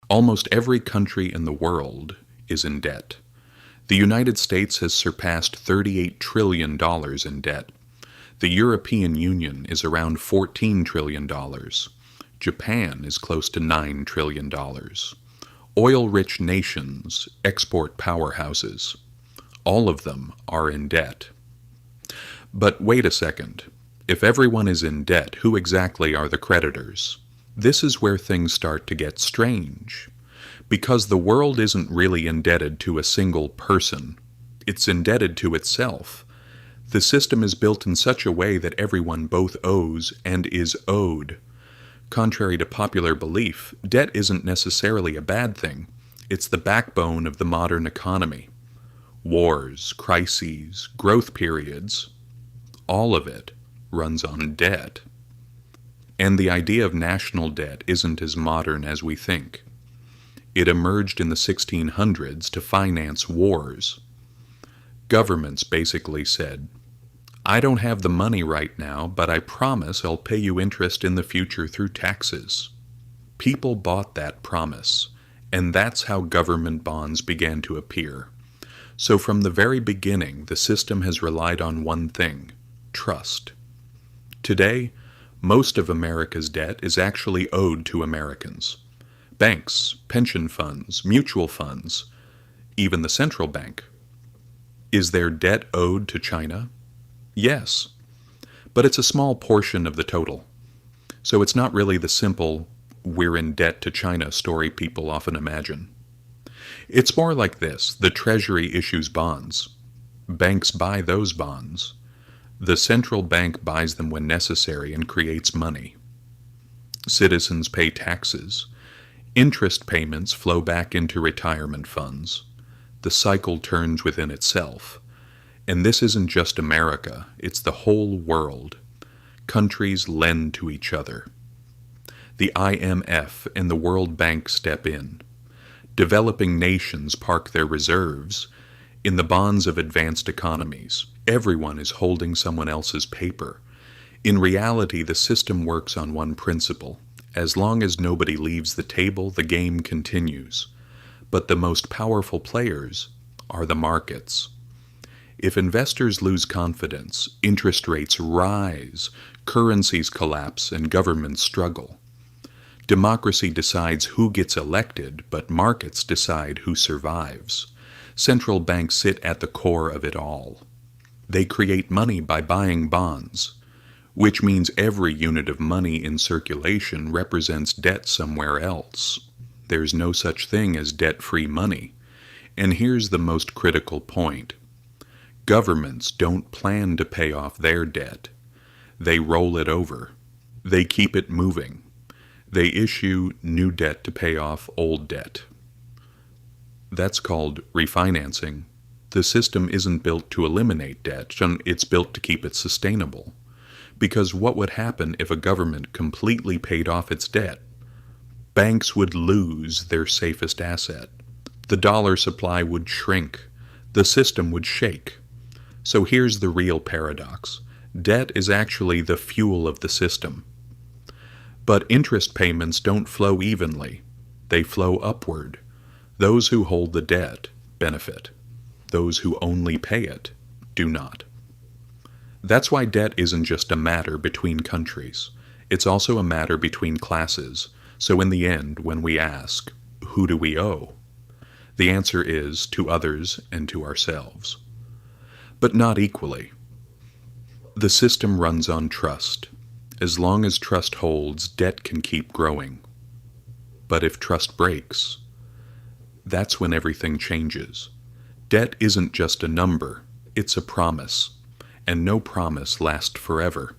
Almost every country in the world is in debt. The United States has surpassed $38 trillion in debt. The European Union is around $14 trillion. Japan is close to $9 trillion. Oil-rich nations, export powerhouses, all of them are in debt. But wait a second. If everyone is in debt, who exactly are the creditors? This is where things start to get strange. Because the world isn't really indebted to a single person. It's indebted to itself. The system is built in such a way that everyone both owes and is owed. Contrary to popular belief, debt isn't necessarily a bad thing. It's the backbone of the modern economy. Wars, crises, growth periods, all of it runs on debt. And the idea of national debt isn't as modern as we think. It emerged in the 1600s to finance wars. Governments basically said, I don't have the money right now, but I promise I'll pay you interest in the future through taxes. People bought that promise, and that's how government bonds began to appear. So from the very beginning, the system has relied on one thing: trust. Today, most of America's debt is actually owed to Americans. Banks, pension funds, mutual funds, even the central bank. Is there debt owed to China? Yes, but it's a small portion of the total. So it's not really the simple, we're in debt to China story people often imagine. It's more like this: the Treasury issues bonds. Banks buy those bonds. The central bank buys them when necessary and creates money. Citizens pay taxes. Interest payments flow back into retirement funds. The cycle turns within itself. And this isn't just America, it's the whole world. Countries lend to each other. The IMF and the World Bank step in. Developing nations park their reserves in the bonds of advanced economies. Everyone is holding someone else's paper. In reality, the system works on one principle. As long as nobody leaves the table, the game continues. But the most powerful players are the markets. If investors lose confidence, interest rates rise, currencies collapse, and governments struggle. Democracy decides who gets elected, but markets decide who survives. Central banks sit at the core of it all. They create money by buying bonds, which means every unit of money in circulation represents debt somewhere else. There's no such thing as debt-free money. And here's the most critical point. Governments don't plan to pay off their debt. They roll it over. They keep it moving. They issue new debt to pay off old debt. That's called refinancing. The system isn't built to eliminate debt, it's built to keep it sustainable. Because what would happen if a government completely paid off its debt? Banks would lose their safest asset. The dollar supply would shrink. The system would shake. So here's the real paradox. Debt is actually the fuel of the system. But interest payments don't flow evenly. They flow upward. Those who hold the debt benefit. Those who only pay it do not. That's why debt isn't just a matter between countries. It's also a matter between classes. So in the end, when we ask, who do we owe? The answer is to others and to ourselves. But not equally. The system runs on trust. As long as trust holds, debt can keep growing. But if trust breaks, that's when everything changes. Debt isn't just a number, it's a promise. And no promise lasts forever.